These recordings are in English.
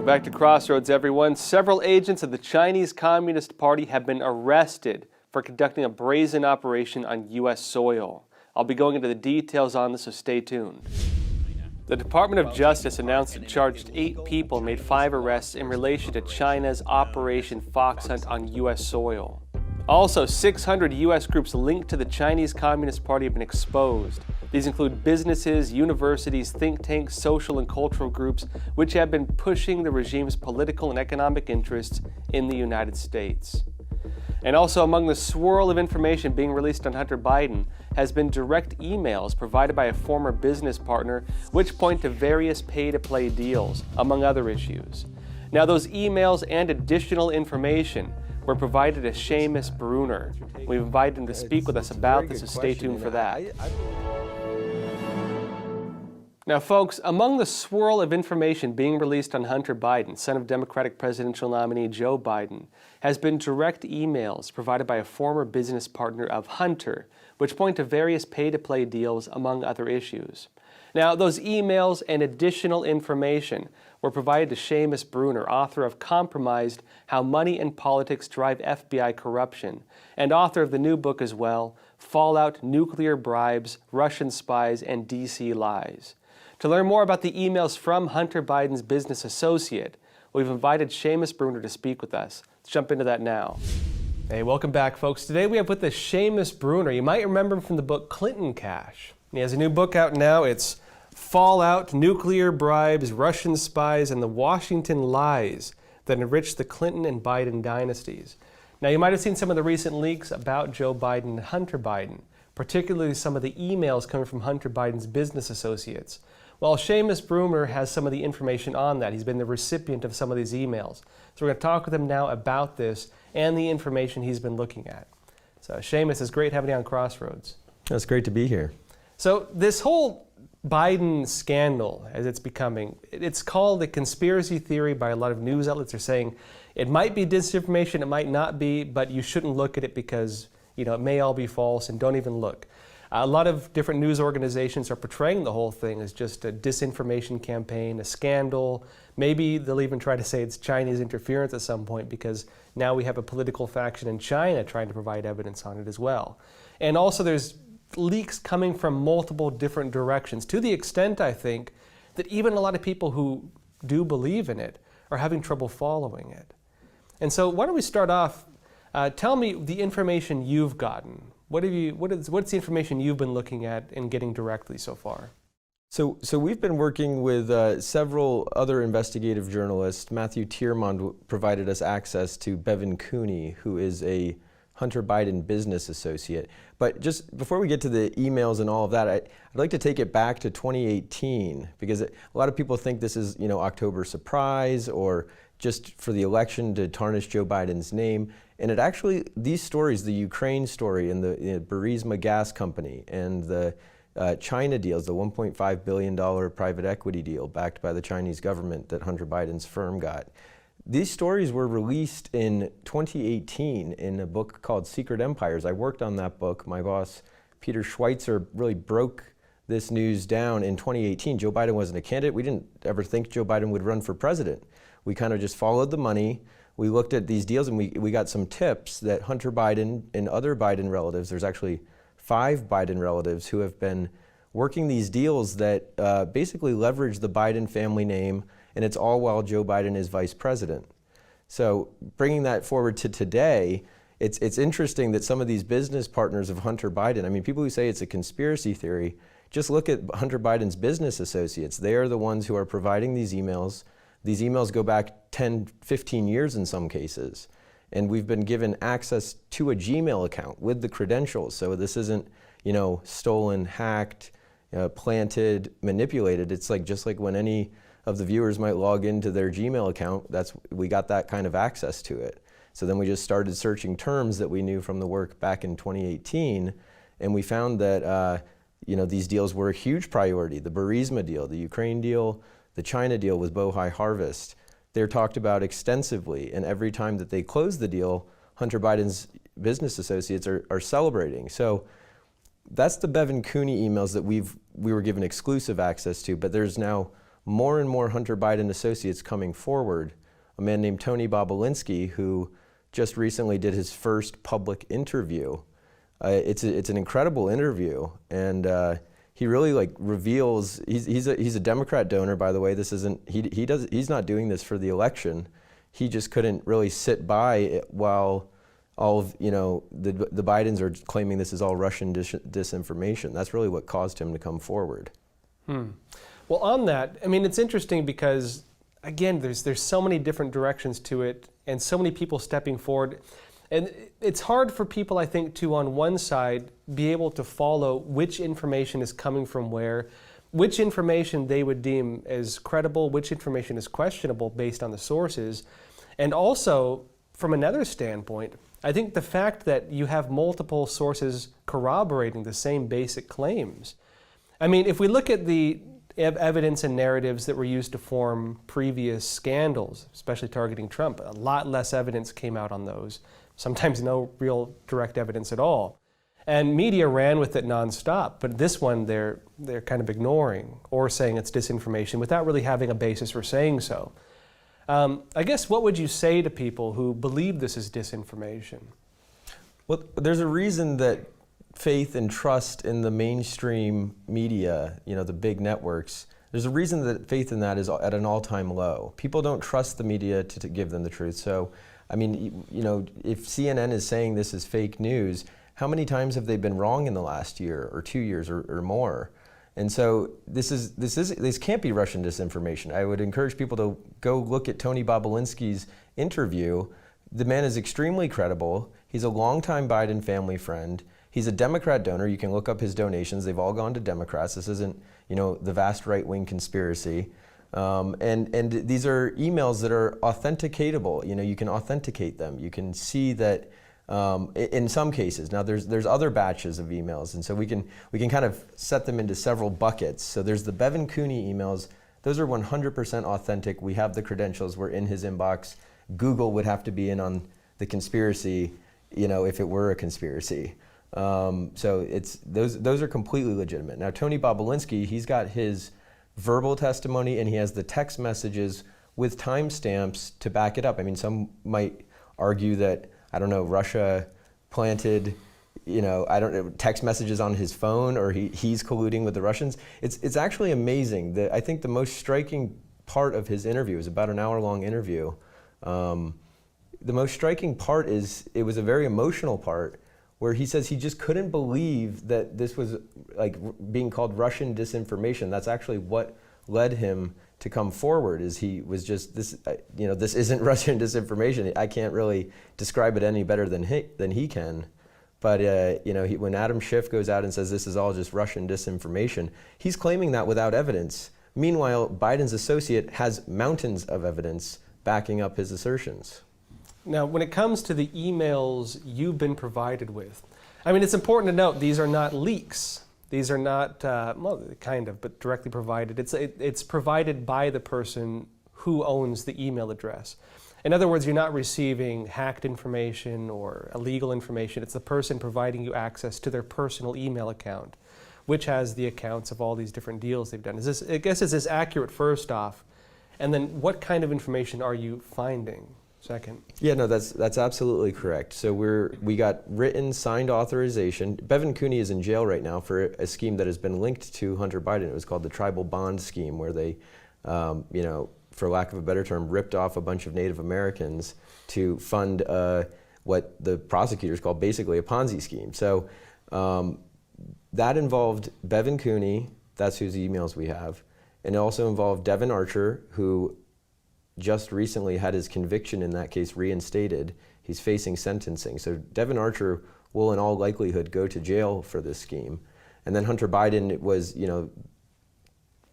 Back to Crossroads, everyone. Several agents of the Chinese Communist Party have been arrested for conducting a brazen operation on U.S. soil. I'll be going into the details on this, so stay tuned. The Department of Justice announced it charged 8 people and made 5 arrests in relation to China's Operation Fox Hunt on U.S. soil. Also, 600 U.S. groups linked to the Chinese Communist Party have been exposed. These include businesses, universities, think tanks, social and cultural groups, which have been pushing the regime's political and economic interests in the United States. And also among the swirl of information being released on Hunter Biden has been direct emails provided by a former business partner which point to various pay-to-play deals, among other issues. Now those emails and additional information were provided to Seamus Bruner. We've invited him to speak with us about this, so stay tuned for that. Now folks, among the swirl of information being released on Hunter Biden, son of Democratic presidential nominee Joe Biden, has been direct emails provided by a former business partner of Hunter, which point to various pay-to-play deals, among other issues. Now, those emails and additional information were provided to Seamus Bruner, author of Compromised: How Money and Politics Drive FBI Corruption, and author of the new book as well, Fallout: Nuclear Bribes, Russian Spies, and DC Lies. To learn more about the emails from Hunter Biden's business associate, we've invited Seamus Bruner to speak with us. Let's jump into that now. Hey, welcome back, folks. Today we have with us Seamus Bruner. You might remember him from the book Clinton Cash. He has a new book out now. It's Fallout: Nuclear Bribes, Russian Spies, and the Washington Lies that enriched the Clinton and Biden dynasties. Now, you might have seen some of the recent leaks about Joe Biden and Hunter Biden, particularly some of the emails coming from Hunter Biden's business associates. Well, Seamus Bruner has some of the information on that. He's been the recipient of some of these emails. So we're going to talk with him now about this and the information he's been looking at. So Seamus, it's great having you on Crossroads. It's great to be here. So this whole Biden scandal, as it's becoming, it's called a conspiracy theory by a lot of news outlets. Are saying it might be disinformation, it might not be, but you shouldn't look at it because, it may all be false, and don't even look. A lot of different news organizations are portraying the whole thing as just a disinformation campaign, a scandal. Maybe they'll even try to say it's Chinese interference at some point because now we have a political faction in China trying to provide evidence on it as well. And also there's leaks coming from multiple different directions, to the extent, I think, that even a lot of people who do believe in it are having trouble following it. And so why don't we start off, tell me the information you've gotten. What's the information you've been looking at and getting directly so far? So we've been working with several other investigative journalists. Matthew Tiermond provided us access to Bevan Cooney, who is a Hunter Biden business associate. But just before we get to the emails and all of that, I'd like to take it back to 2018, because a lot of people think this is, October surprise or just for the election to tarnish Joe Biden's name. And it actually, these stories, the Ukraine story and the Burisma gas company and the China deals, the $1.5 billion private equity deal backed by the Chinese government that Hunter Biden's firm got. These stories were released in 2018 in a book called Secret Empires. I worked on that book. My boss, Peter Schweitzer, really broke this news down in 2018. Joe Biden wasn't a candidate. We didn't ever think Joe Biden would run for president. We kind of just followed the money. We looked at these deals and we got some tips that Hunter Biden and other Biden relatives, there's actually 5 Biden relatives who have been working these deals that basically leverage the Biden family name, and it's all while Joe Biden is vice president. So bringing that forward to today, it's interesting that some of these business partners of Hunter Biden, people who say it's a conspiracy theory, just look at Hunter Biden's business associates. They are the ones who are providing these emails. These emails go back 10, 15 years in some cases. And we've been given access to a Gmail account with the credentials. So this isn't, stolen, hacked, planted, manipulated. It's just like when any of the viewers might log into their Gmail account, we got that kind of access to it. So then we just started searching terms that we knew from the work back in 2018. And we found that, these deals were a huge priority. The Burisma deal, the Ukraine deal, the China deal with Bohai Harvest, they're talked about extensively, and every time that they close the deal, Hunter Biden's business associates are celebrating. So that's the Bevan Cooney emails that we were given exclusive access to, but there's now more and more Hunter Biden associates coming forward. A man named Tony Bobulinski, who just recently did his first public interview. It's an incredible interview, and he really reveals. He's a Democrat donor, by the way. This isn't he's not doing this for the election. He just couldn't really sit by while all of the Bidens are claiming this is all Russian disinformation. That's really what caused him to come forward. Well, on that, I mean, it's interesting because, again, there's so many different directions to it and so many people stepping forward. And it's hard for people, I think, to, on one side, be able to follow which information is coming from where, which information they would deem as credible, which information is questionable based on the sources. And also, from another standpoint, I think the fact that you have multiple sources corroborating the same basic claims. I mean, if we look at the evidence and narratives that were used to form previous scandals, especially targeting Trump, a lot less evidence came out on those. Sometimes no real direct evidence at all. And media ran with it nonstop, but this one they're kind of ignoring or saying it's disinformation without really having a basis for saying so. I guess what would you say to people who believe this is disinformation? Well, there's a reason that faith and trust in the mainstream media, the big networks, there's a reason that faith in that is at an all-time low. People don't trust the media to give them the truth. So, I mean, if CNN is saying this is fake news, how many times have they been wrong in the last year or 2 years or more? And so this can't be Russian disinformation. I would encourage people to go look at Tony Bobulinski's interview. The man is extremely credible. He's a longtime Biden family friend. He's a Democrat donor. You can look up his donations. They've all gone to Democrats. This isn't, the vast right-wing conspiracy. And these are emails that are authenticatable. You can authenticate them. You can see that in some cases. Now there's other batches of emails, and so we can kind of set them into several buckets. So there's the Bevan Cooney emails. Those are 100% authentic. We have the credentials. We're in his inbox. Google would have to be in on the conspiracy, if it were a conspiracy. So those are completely legitimate. Now Tony Bobulinski, he's got his verbal testimony and he has the text messages with timestamps to back it up. I mean, some might argue that, I don't know, Russia planted, text messages on his phone, or he's colluding with the Russians. It's actually amazing. I think the most striking part of his interview is about an hour-long interview. The most striking part is, it was a very emotional part, where he says he just couldn't believe that this was being called Russian disinformation. That's actually what led him to come forward, is he was just, this isn't Russian disinformation. I can't really describe it any better than he can. But when Adam Schiff goes out and says this is all just Russian disinformation, he's claiming that without evidence. Meanwhile, Biden's associate has mountains of evidence backing up his assertions. Now, when it comes to the emails you've been provided with, I mean, it's important to note these are not leaks. These are not, kind of, but directly provided. It's provided by the person who owns the email address. In other words, you're not receiving hacked information or illegal information. It's the person providing you access to their personal email account, which has the accounts of all these different deals they've done. Is this accurate, first off? And then what kind of information are you finding? Second. Yeah, no, that's absolutely correct. So we got written, signed authorization. Bevan Cooney is in jail right now for a scheme that has been linked to Hunter Biden. It was called the tribal bond scheme, where they, for lack of a better term, ripped off a bunch of Native Americans to fund what the prosecutors called basically a Ponzi scheme. So that involved Bevan Cooney. That's whose emails we have, and it also involved Devin Archer, who just recently had his conviction in that case reinstated. He's facing sentencing. So Devin Archer will in all likelihood go to jail for this scheme. And then Hunter Biden was,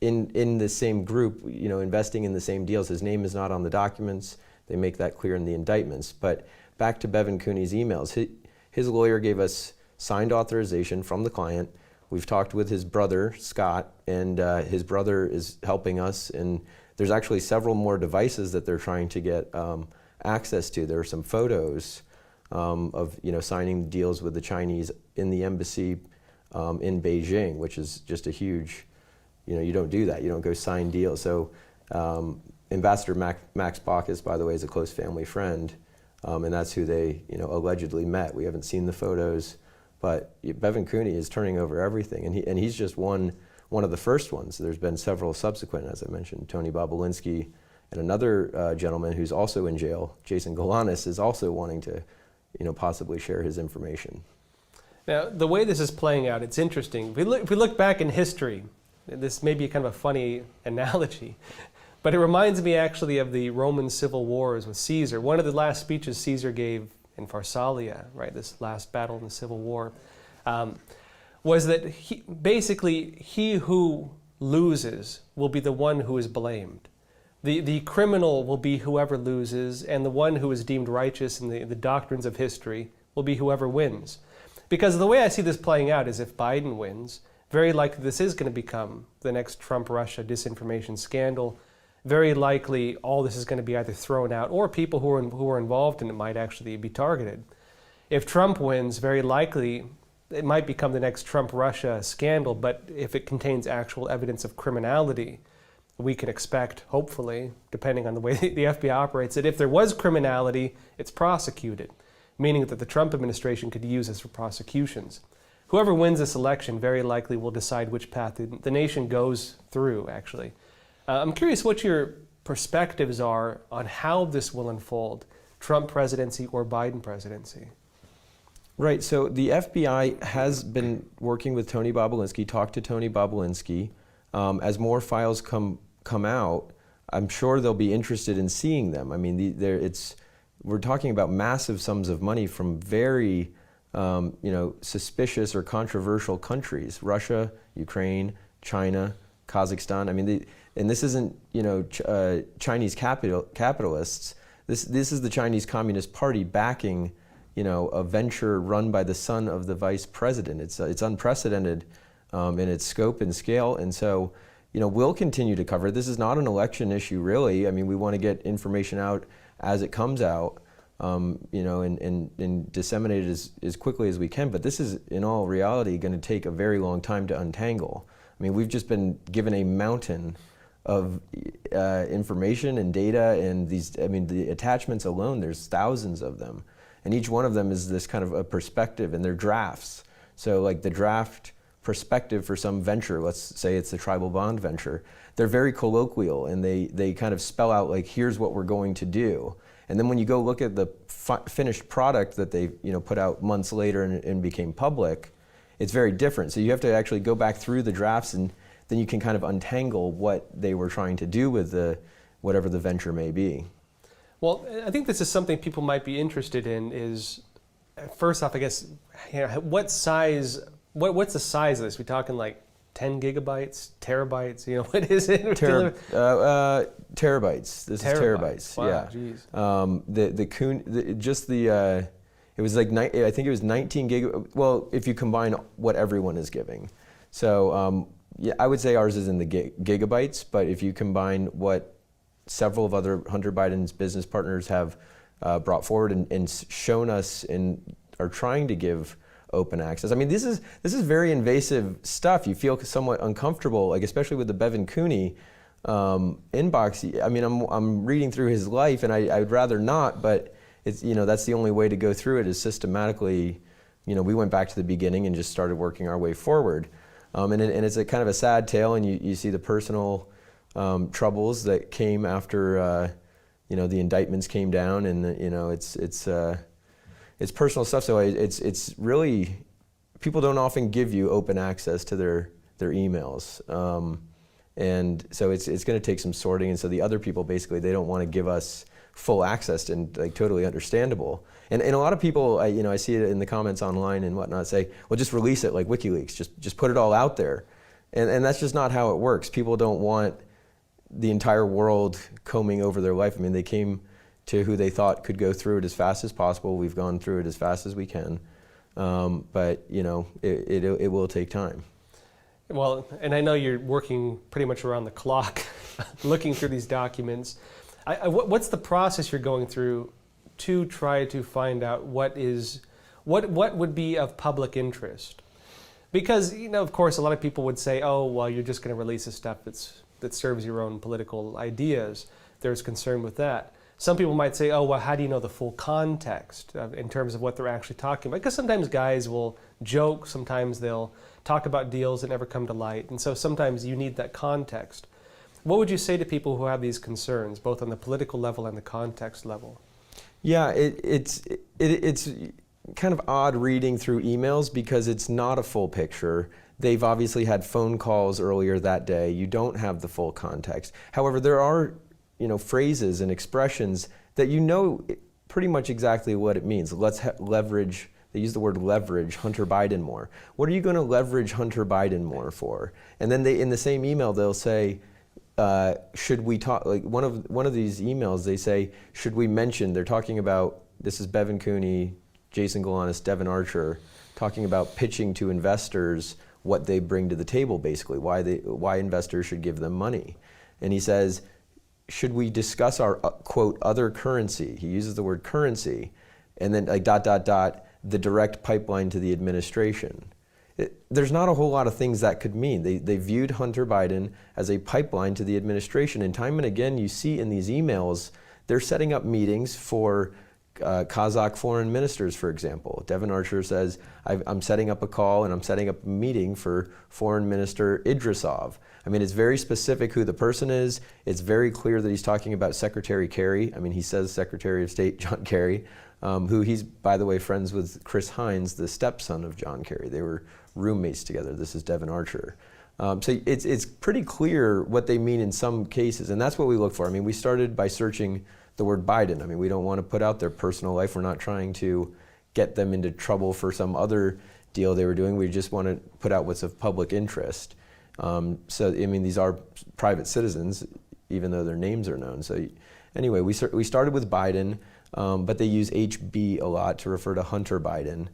in the same group, investing in the same deals. His name is not on the documents. They make that clear in the indictments. But back to Bevan Cooney's emails. His lawyer gave us signed authorization from the client. We've talked with his brother, Scott, and his brother is helping us, and there's actually several more devices that they're trying to get access to. There are some photos of signing deals with the Chinese in the embassy in Beijing, which is just a huge you don't do that. You don't go sign deals. So Ambassador Max Baucus, by the way, is a close family friend, and that's who they allegedly met. We haven't seen the photos, but Bevan Cooney is turning over everything, and he's just one of the first ones. There's been several subsequent, as I mentioned. Tony Bobulinski and another gentleman who's also in jail, Jason Galanis, is also wanting to possibly share his information. Now, the way this is playing out, it's interesting. If we look back in history, this may be kind of a funny analogy, but it reminds me actually of the Roman civil wars with Caesar. One of the last speeches Caesar gave in Pharsalia, right, this last battle in the Civil War, was that he who loses will be the one who is blamed. The criminal will be whoever loses, and the one who is deemed righteous in the doctrines of history will be whoever wins. Because the way I see this playing out is if Biden wins, very likely this is going to become the next Trump-Russia disinformation scandal. Very likely all this is going to be either thrown out or people who are involved in it might actually be targeted. If Trump wins, very likely it might become the next Trump-Russia scandal, but if it contains actual evidence of criminality, we can expect, hopefully, depending on the way the FBI operates, that if there was criminality, it's prosecuted, meaning that the Trump administration could use this for prosecutions. Whoever wins this election very likely will decide which path the nation goes through, actually. I'm curious what your perspectives are on how this will unfold, Trump presidency or Biden presidency. Right, so the FBI has been working with Tony Bobulinski, talked to Tony Bobulinski. As more files come out, I'm sure they'll be interested in seeing them. I mean, we're talking about massive sums of money from very suspicious or controversial countries: Russia, Ukraine, China, Kazakhstan. I mean, and this isn't Chinese capitalists. This is the Chinese Communist Party backing a venture run by the son of the vice president. It's unprecedented in its scope and scale, and so we'll continue to cover it. This is not an election issue, really. I mean, we want to get information out as it comes out, and disseminate it as quickly as we can. But this is, in all reality, going to take a very long time to untangle. I mean, we've just been given a mountain of information and data, and the attachments alone, there's thousands of them. And each one of them is this kind of a perspective, and they're drafts. So like the draft perspective for some venture, let's say it's the tribal bond venture, they're very colloquial, and they kind of spell out like, here's what we're going to do. And then when you go look at the finished product that they put out months later and became public, it's very different. So you have to actually go back through the drafts, and then you can kind of untangle what they were trying to do with whatever the venture may be. Well, I think this is something people might be interested in is, first off, I guess, what's the size of this? We talking like 10 gigabytes, terabytes? What is it? Terabytes. This is terabytes. Wow, yeah. Geez. It was like I think it was 19 gig. Well, if you combine what everyone is giving, so yeah, I would say ours is in the gigabytes. But if you combine what several of other Hunter Biden's business partners have brought forward and shown us and are trying to give open access. I mean, this is very invasive stuff. You feel somewhat uncomfortable, like especially with the Bevan Cooney inbox. I mean, I'm reading through his life, and I would rather not, but it's that's the only way to go through it is systematically. We went back to the beginning and just started working our way forward, and it's a kind of a sad tale, and you see the personal troubles that came after the indictments came down, and it's personal stuff. So it's really, people don't often give you open access to their emails, and so it's going to take some sorting. And so the other people basically, they don't want to give us full access, and like totally understandable. And a lot of people, I see it in the comments online and whatnot, say, well, just release it like WikiLeaks, just put it all out there, and that's just not how it works. People don't want the entire world combing over their life. I mean, they came to who they thought could go through it as fast as possible. We've gone through it as fast as we can, but it will take time. Well, and I know you're working pretty much around the clock, looking through these documents. What's the process you're going through to try to find out what would be of public interest? Because, of course, a lot of people would say, oh, well, you're just going to release the stuff that serves your own political ideas. There's concern with that. Some people might say, oh, well, how do you know the full context in terms of what they're actually talking about? Because sometimes guys will joke, sometimes they'll talk about deals that never come to light, and so sometimes you need that context. What would you say to people who have these concerns, both on the political level and the context level? Yeah, it's kind of odd reading through emails because it's not a full picture. They've obviously had phone calls earlier that day. You don't have the full context. However, there are phrases and expressions that pretty much exactly what it means. Let's leverage, they use the word leverage Hunter Biden more. What are you going to leverage Hunter Biden more for? And then in the same email, they'll say, should we talk, like one of these emails, they say, should we mention, they're talking about, this is Bevan Cooney, Jason Galanis, Devin Archer, talking about pitching to investors what they bring to the table, basically, why investors should give them money. And he says, should we discuss our, quote, other currency? He uses the word currency, and then like ... the direct pipeline to the administration. There's not a whole lot of things that could mean. They viewed Hunter Biden as a pipeline to the administration, and time and again you see in these emails, they're setting up meetings for Kazakh foreign ministers, for example. Devin Archer says, I'm setting up a call and I'm setting up a meeting for Foreign Minister Idrisov. I mean, it's very specific who the person is. It's very clear that he's talking about Secretary Kerry. I mean, he says Secretary of State John Kerry, who he's, by the way, friends with Chris Hines, the stepson of John Kerry. They were roommates together. This is Devin Archer. So it's pretty clear what they mean in some cases, and that's what we look for. I mean, we started by searching the word Biden. I mean, we don't want to put out their personal life. We're not trying to get them into trouble for some other deal they were doing. We just want to put out what's of public interest. So, I mean, these are private citizens, even though their names are known. So anyway, we started with Biden, but they use HB a lot to refer to Hunter Biden.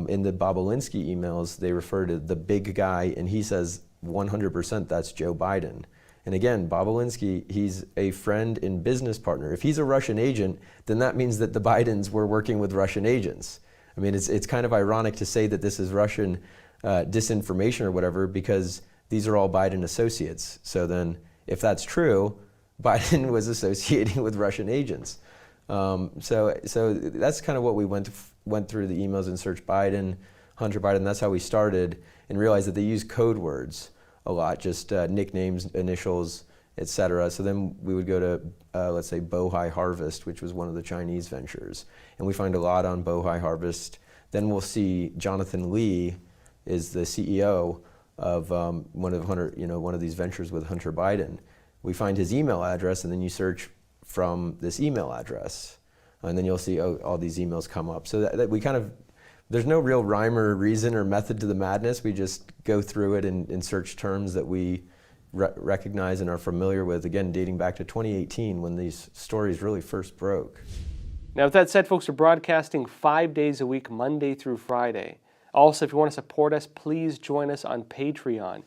In the Bobulinski emails, they refer to the big guy, and he says 100% that's Joe Biden. And again, Bobulinski, he's a friend and business partner. If he's a Russian agent, then that means that the Bidens were working with Russian agents. I mean, it's kind of ironic to say that this is Russian disinformation or whatever, because these are all Biden associates. So then, if that's true, Biden was associating with Russian agents. So that's kind of what we went through the emails and searched Biden, Hunter Biden. That's how we started, and realized that they use code words a lot, just nicknames, initials, etc. So then we would go to, let's say, Bohai Harvest, which was one of the Chinese ventures, and we find a lot on Bohai Harvest. Then we'll see Jonathan Lee is the CEO of one of these ventures with Hunter Biden. We find his email address, and then you search from this email address, and then you'll see all these emails come up. So that we kind of, there's no real rhyme or reason or method to the madness. We just go through it and search terms that we recognize and are familiar with, again, dating back to 2018 when these stories really first broke. Now, with that said, folks, we're broadcasting 5 days a week, Monday through Friday. Also, if you want to support us, please join us on Patreon.